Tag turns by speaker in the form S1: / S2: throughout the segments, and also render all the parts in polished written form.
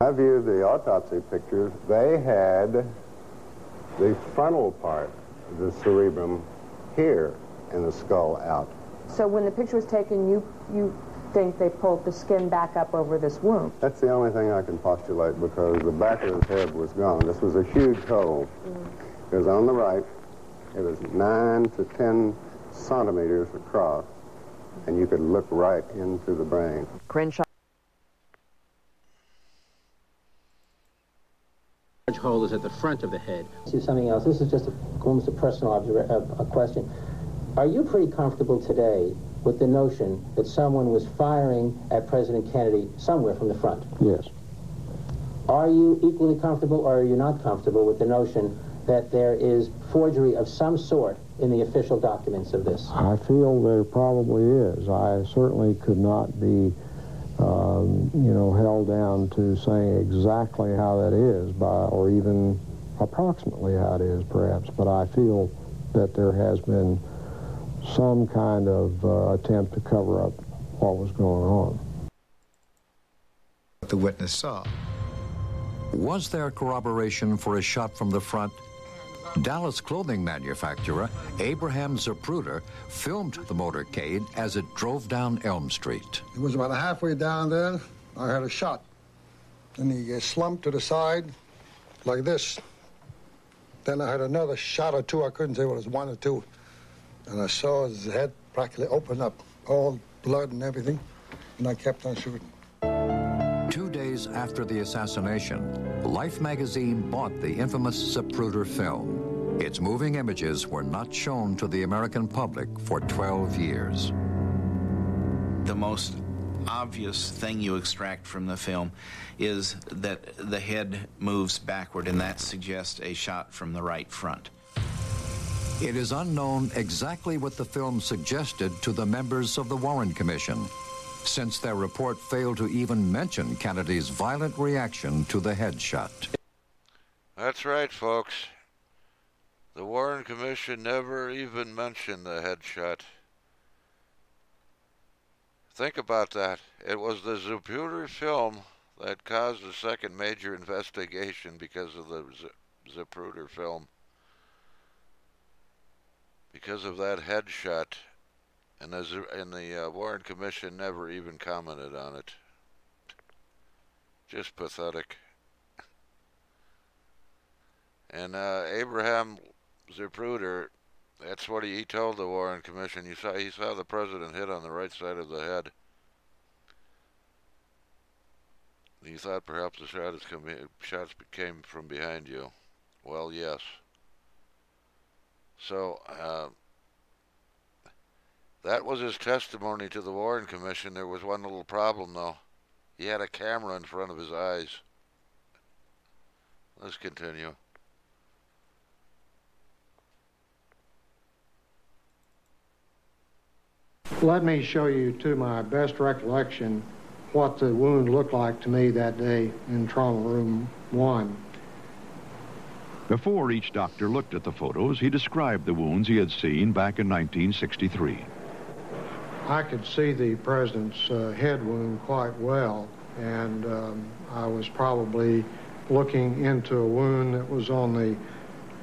S1: I viewed the autopsy pictures. They had the frontal part of the cerebrum here and the skull out.
S2: So when the picture was taken, you think they pulled the skin back up over this wound?
S1: That's the only thing I can postulate, because the back of his head was gone. This was a huge hole. It was on the right. It was 9 to 10 centimeters across, and you could look right into the brain.
S2: Crenshaw.
S3: Large hole is at the front of the head.
S4: See something else. This is just almost a personal question. Are you pretty comfortable today with the notion that someone was firing at President Kennedy somewhere from the front?
S5: Yes.
S4: Are you equally comfortable, or are you not comfortable with the notion that there is forgery of some sort in the official documents of this?
S5: I feel there probably is. I certainly could not be, held down to saying exactly how that is, or even approximately how it is, perhaps. But I feel that there has been some kind of attempt to cover up what was going on.
S6: What the witness saw.
S7: Was there corroboration for a shot from the front? Dallas clothing manufacturer Abraham Zapruder filmed the motorcade as it drove down Elm Street.
S8: It was about halfway down there, I heard a shot. Then he slumped to the side like this. Then I heard another shot or two. I couldn't say what it was, 1 or 2. And I saw his head practically open up, all blood and everything, and I kept on shooting.
S7: 2 days after the assassination, Life magazine bought the infamous Zapruder film. Its moving images were not shown to the American public for 12 years.
S9: The most obvious thing you extract from the film is that the head moves backward, and that suggests a shot from the right front.
S7: It is unknown exactly what the film suggested to the members of the Warren Commission, since their report failed to even mention Kennedy's violent reaction to the headshot.
S10: That's right, folks. The Warren Commission never even mentioned the headshot. Think about that. It was the Zapruder film that caused the second major investigation because of the Zapruder film. Because of that headshot, and the Warren Commission never even commented on it. Just pathetic. And Abraham Zapruder, that's what he told the Warren Commission. He saw the president hit on the right side of the head. He thought perhaps the shots came from behind you. Well, yes. So, that was his testimony to the Warren Commission. There was one little problem, though. He had a camera in front of his eyes. Let's continue.
S11: Let me show you, to my best recollection, what the wound looked like to me that day in Trauma Room 1.
S12: Before each doctor looked at the photos, he described the wounds he had seen back in 1963.
S11: I could see the president's head wound quite well, and I was probably looking into a wound that was on the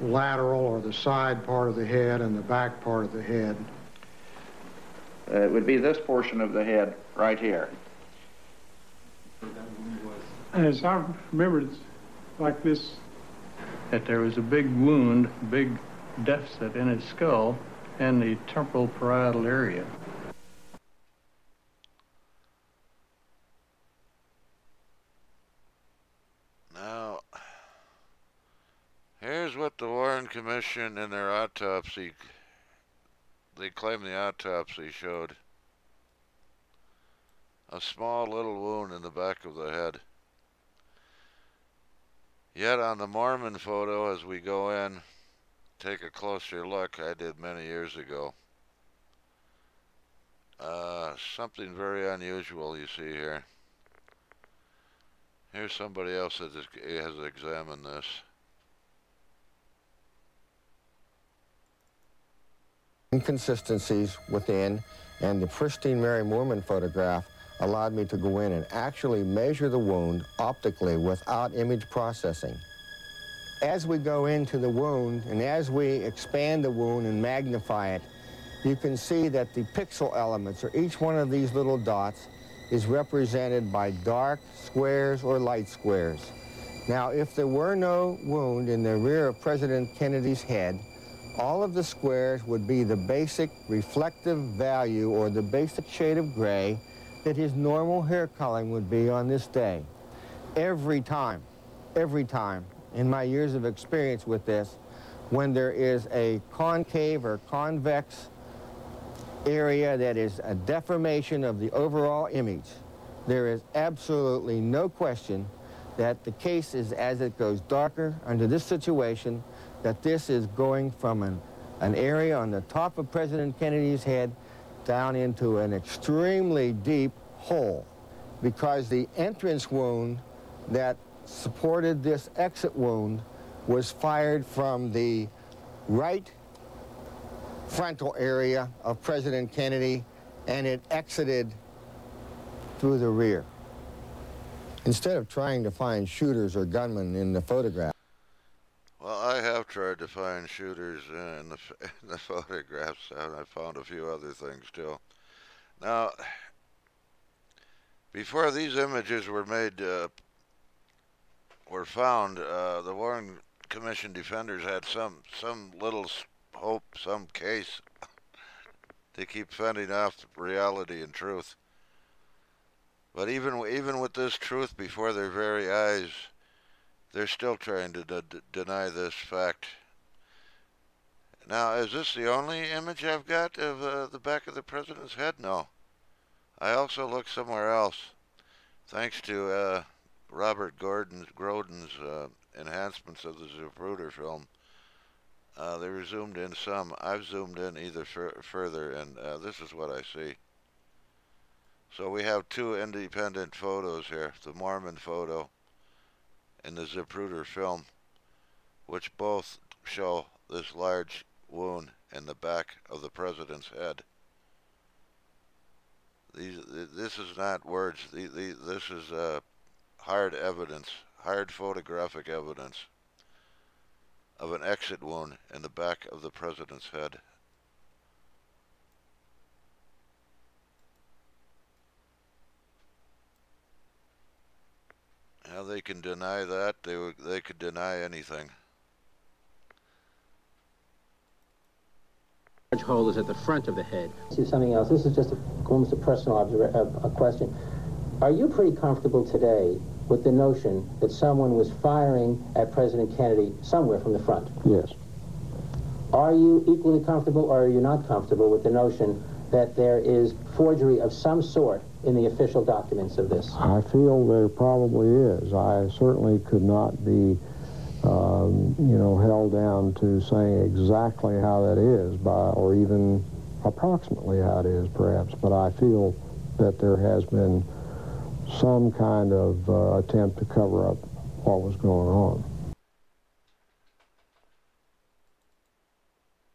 S11: lateral or the side part of the head and the back part of the head.
S13: It would be this portion of the head right here.
S14: As I remember, it's like this, that there was a big wound, big deficit in his skull and the temporal parietal area.
S10: Now, here's what the Warren Commission in their autopsy, they claim the autopsy showed. A small little wound in the back of the head. Yet on the Mormon photo, as we go in, take a closer look, I did many years ago. Something very unusual you see here. Here's somebody else that has examined this.
S15: Inconsistencies within, and the pristine Mary Moorman photograph
S6: allowed me to go in and actually measure the wound optically without image processing. As we go into the wound and as we expand the wound and magnify it, you can see that the pixel elements, or each one of these little dots, is represented by dark squares or light squares. Now, if there were no wound in the rear of President Kennedy's head, all of the squares would be the basic reflective value or the basic shade of gray that his normal hair coloring would be on this day. Every time, in my years of experience with this, when there is a concave or convex area that is a deformation of the overall image, there is absolutely no question that the case is, as it goes darker under this situation, that this is going from an area on the top of President Kennedy's head down into an extremely deep hole, because the entrance wound that supported this exit wound was fired from the right frontal area of President Kennedy, and it exited through the rear. Instead of trying to find shooters or gunmen in the photograph.
S10: Well, I have tried to find shooters in the photographs, and I found a few other things too. Now, before these images were made, were found, the Warren Commission defenders had some little hope, some case to keep fending off reality and truth. But even with this truth before their very eyes, they're still trying to deny this fact. Now, is this the only image I've got of the back of the president's head? No. I also looked somewhere else. Thanks to Robert Grodin's enhancements of the Zapruder film, they were zoomed in some. I've zoomed in either further, and this is what I see. So we have two independent photos here, the Mormon photo and the Zapruder film, which both show this large wound in the back of the president's head. This is not words. This is hard evidence, hard photographic evidence of an exit wound in the back of the president's head. Now they can deny that. They could deny anything.
S3: Large hole is at the front of the head.
S4: See something else. This is just almost a personal a question. Are you pretty comfortable today with the notion that someone was firing at President Kennedy somewhere from the front?
S5: Yes.
S4: Are you equally comfortable, or are you not comfortable with the notion that there is forgery of some sort in the official documents of this?
S5: I feel there probably is. I certainly could not be, held down to saying exactly how that is, or even approximately how it is, perhaps. But I feel that there has been some kind of attempt to cover up what was going on.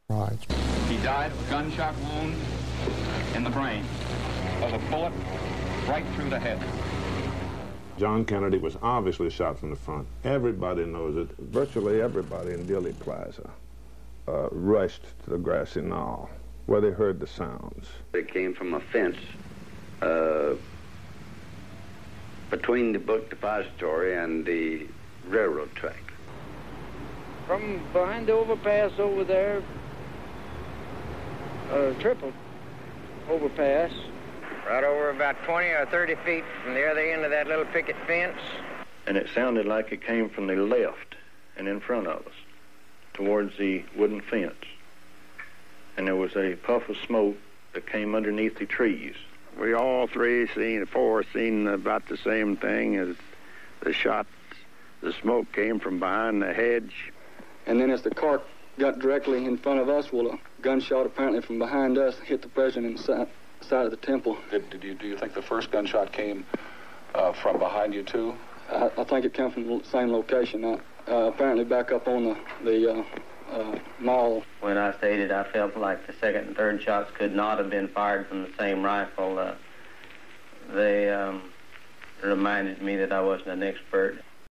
S5: Right.
S15: He died of a gunshot wound in the brain, of a bullet right through the head.
S16: John Kennedy was obviously shot from the front. Everybody knows it. Virtually everybody in Dealey Plaza rushed to the grassy knoll where they heard the sounds.
S17: They came from a fence between the book depository and the railroad track.
S18: From behind the overpass over there, triple overpass.
S19: Right over about 20 or 30 feet from the other end of that little picket fence.
S20: And it sounded like it came from the left and in front of us, towards the wooden fence. And there was a puff of smoke that came underneath the trees.
S13: We all four seen about the same thing as the shots. The smoke came from behind the hedge.
S21: And then as the car got directly in front of us, well, a gunshot apparently from behind us hit the president side of the temple.
S22: Do you think the first gunshot came from behind you too?
S21: I think it came from the same location. Apparently back up on the mall.
S23: When I stated I felt like the second and third shots could not have been fired from the same rifle,
S1: They reminded me that I wasn't an expert.